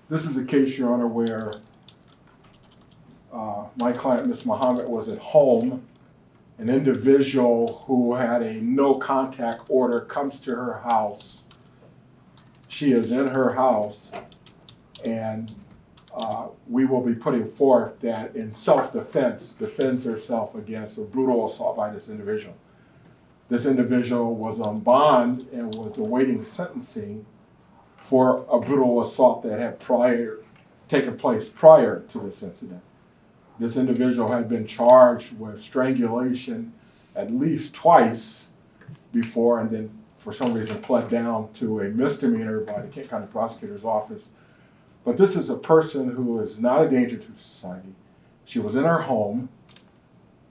This is a case, Your Honor, where my client, Ms. Muhammad, was at home. An individual who had a no contact order comes to her house. She is in her house, and we will be putting forth that in self-defense, defends herself against a brutal assault by this individual. This individual was on bond and was awaiting sentencing for a brutal assault that had taken place prior to this incident. This individual had been charged with strangulation at least twice before, and then for some reason pled down to a misdemeanor by the Kent County Prosecutor's Office. But this is a person who is not a danger to society. She was in her home.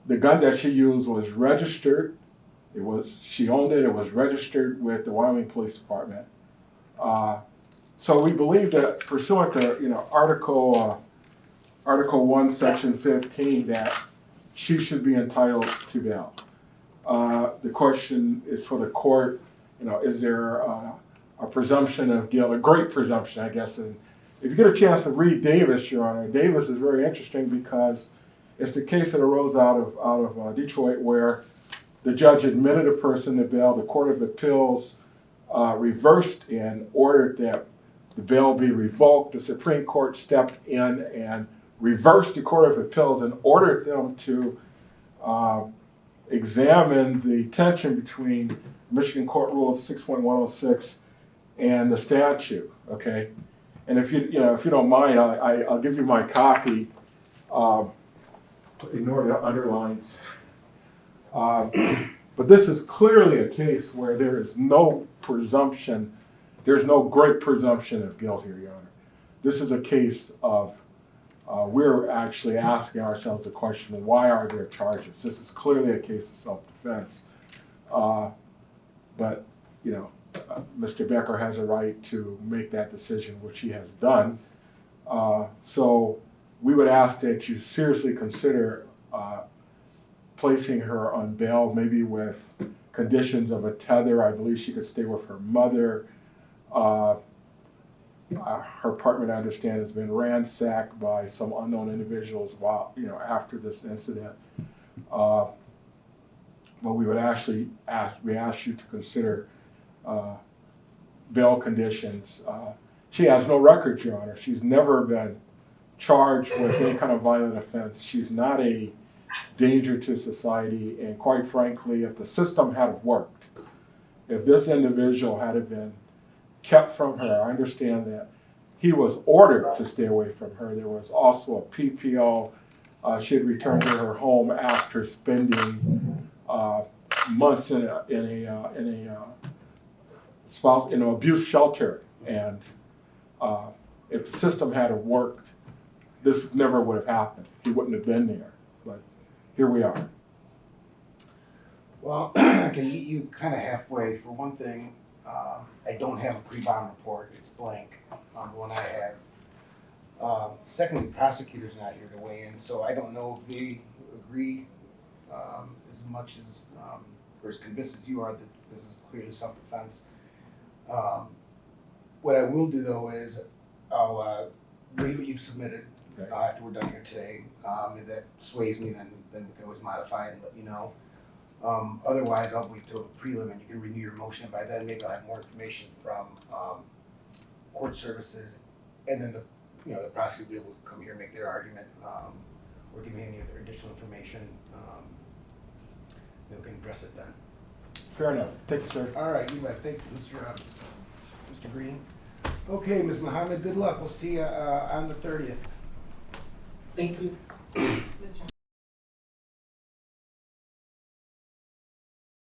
The gun that she used was registered. She owned it. It was registered with the Wyoming Police Department. So we believe that pursuant to Article 1, Section 15, that she should be entitled to bail. The question is for the court, is there a presumption of guilt, a great presumption, I guess. And if you get a chance to read Davis, Your Honor, Davis is very interesting because it's the case that arose out of Detroit where the judge admitted a person to bail. The Court of Appeals reversed and ordered that the bail be revoked. The Supreme Court stepped in and reversed the Court of Appeals and ordered them to examine the tension between Michigan Court Rule 6.106 and the statute. Okay, and if you don't mind, I'll give you my copy. Ignore the underlines. But this is clearly a case where there is no presumption. There's no great presumption of guilt here, Your Honor. This is a case of we're actually asking ourselves the question, why are there charges? This is clearly a case of self-defense. But, Mr. Becker has a right to make that decision, which he has done. So we would ask that you seriously consider placing her on bail, maybe with conditions of a tether. I believe she could stay with her mother. Her apartment, I understand, has been ransacked by some unknown individuals after this incident. But we would actually ask you to consider bail conditions. She has no record, Your Honor. She's never been charged with any kind of violent offense. She's not a danger to society, and quite frankly, if the system had worked, if this individual had been kept from her, I understand that he was ordered to stay away from her. There was also a PPO. She had returned to her home after spending months in a abuse shelter, and if the system had worked, this never would have happened. He wouldn't have been there. But here we are. Well, I can meet you kind of halfway. For one thing, I don't have a pre-bond report. It's blank on the one I have. Secondly, the prosecutor's not here to weigh in, so I don't know if they agree as much as, or as convinced as you are that this is clearly self-defense. What I will do, though, is I'll read what you've submitted after we're done here today. If that sways me, then we can always modify it and let you know. Otherwise, I'll wait till the prelim and you can renew your motion. By then, maybe I'll have more information from court services, and then the prosecutor will be able to come here and make their argument, or give me any other additional information. Then we can address it then. Fair enough. Thank you, sir. All right, you bet. Thanks, Mr. Greene. Okay, Ms. Muhammad, good luck. We'll see you on the 30th. Thank you.